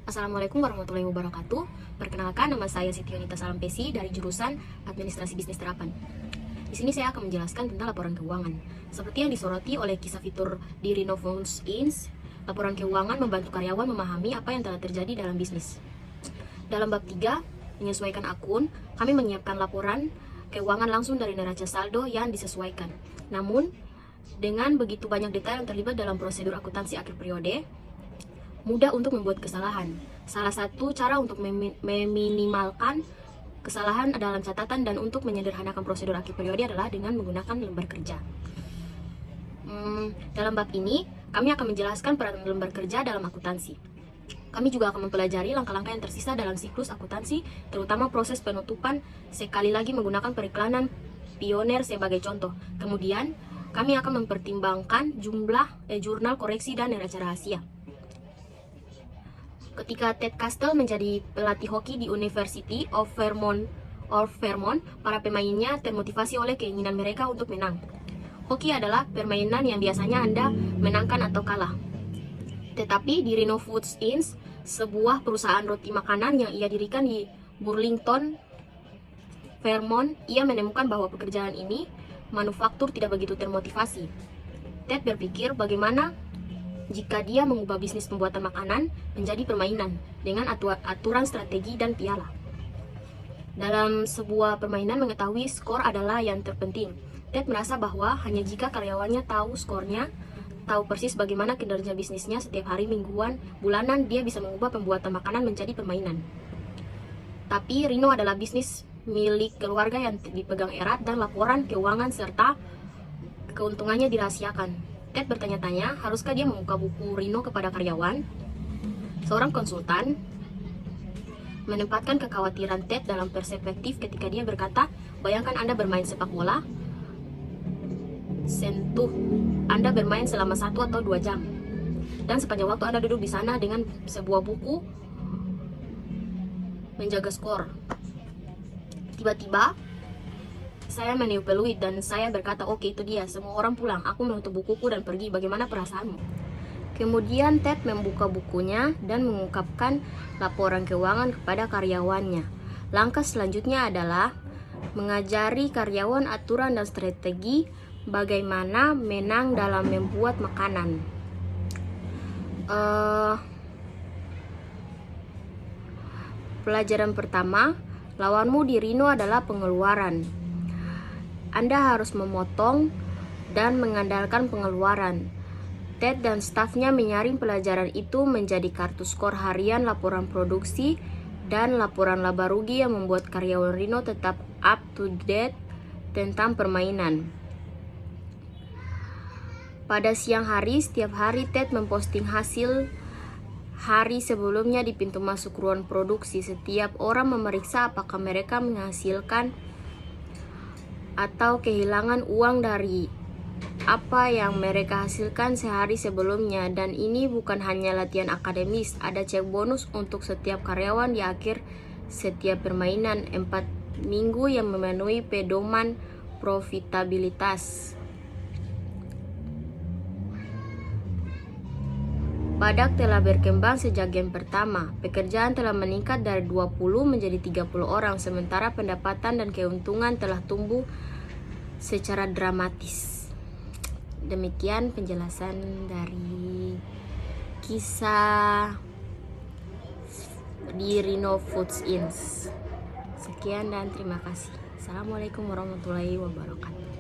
Assalamualaikum warahmatullahi wabarakatuh. Perkenalkan, nama saya Siti Yunita Salampesi dari jurusan Administrasi Bisnis Terapan. Di sini saya akan menjelaskan tentang laporan keuangan. Seperti yang disoroti oleh kisah fitur di Rino Funds Inc., laporan keuangan membantu karyawan memahami apa yang telah terjadi dalam bisnis. Dalam bab 3, menyesuaikan akun, kami menyiapkan laporan keuangan langsung dari neraca saldo yang disesuaikan. Namun, dengan begitu banyak detail yang terlibat dalam prosedur akuntansi akhir periode, mudah untuk membuat kesalahan. Salah satu cara untuk meminimalkan kesalahan dalam catatan dan untuk menyederhanakan prosedur akhir periode adalah dengan menggunakan lembar kerja. Dalam bab ini, kami akan menjelaskan peran lembar kerja dalam akuntansi. Kami juga akan mempelajari langkah-langkah yang tersisa dalam siklus akuntansi, terutama proses penutupan, sekali lagi menggunakan periklanan pioner sebagai contoh. Kemudian, kami akan mempertimbangkan jumlah jurnal koreksi dan neraca rahasia. Ketika Ted Castle menjadi pelatih hoki di University of Vermont, para pemainnya termotivasi oleh keinginan mereka untuk menang. Hoki adalah permainan yang biasanya Anda menangkan atau kalah. Tetapi di Rino Foods Inc., sebuah perusahaan roti makanan yang ia dirikan di Burlington, Vermont, ia menemukan bahwa pekerjaan ini, manufaktur, tidak begitu termotivasi. Ted berpikir bagaimana jika dia mengubah bisnis pembuatan makanan menjadi permainan dengan aturan strategi dan piala. Dalam sebuah permainan, mengetahui skor adalah yang terpenting. Ted merasa bahwa hanya jika karyawannya tahu skornya, tahu persis bagaimana kinerja bisnisnya setiap hari, mingguan, bulanan, dia bisa mengubah pembuatan makanan menjadi permainan. Tapi Rino adalah bisnis milik keluarga yang dipegang erat dan laporan keuangan serta keuntungannya dirahasiakan. Ted bertanya-tanya, haruskah dia membuka buku Rino kepada karyawan? Seorang konsultan menempatkan kekhawatiran Ted dalam perspektif ketika dia berkata, bayangkan Anda bermain sepak bola, Anda bermain selama 1 atau 2 jam. Dan sepanjang waktu Anda duduk di sana dengan sebuah buku menjaga skor. Tiba-tiba saya meniup peluit dan saya berkata, oke, itu dia, semua orang pulang, aku menutup bukuku dan pergi, bagaimana perasaanmu? Kemudian Ted membuka bukunya dan mengungkapkan laporan keuangan kepada karyawannya. Langkah selanjutnya adalah mengajari karyawan aturan dan strategi bagaimana menang dalam membuat makanan. Pelajaran pertama, lawanmu di Rino adalah pengeluaran. Anda harus memotong dan mengandalkan pengeluaran. Ted dan stafnya menyaring pelajaran itu menjadi kartu skor harian, laporan produksi, dan laporan laba rugi yang membuat karyawan Rino tetap up to date tentang permainan. Pada siang hari, setiap hari Ted memposting hasil hari sebelumnya di pintu masuk ruang produksi. Setiap orang memeriksa apakah mereka menghasilkan atau kehilangan uang dari apa yang mereka hasilkan sehari sebelumnya. Dan ini bukan hanya latihan akademis, ada cek bonus untuk setiap karyawan di akhir setiap permainan 4 minggu yang memenuhi pedoman profitabilitas. Badak telah berkembang sejak game pertama. Pekerjaan telah meningkat dari 20 menjadi 30 orang, sementara pendapatan dan keuntungan telah tumbuh secara dramatis. Demikian penjelasan dari kisah di Rino Foods Inc. Sekian dan terima kasih. Assalamualaikum warahmatullahi wabarakatuh.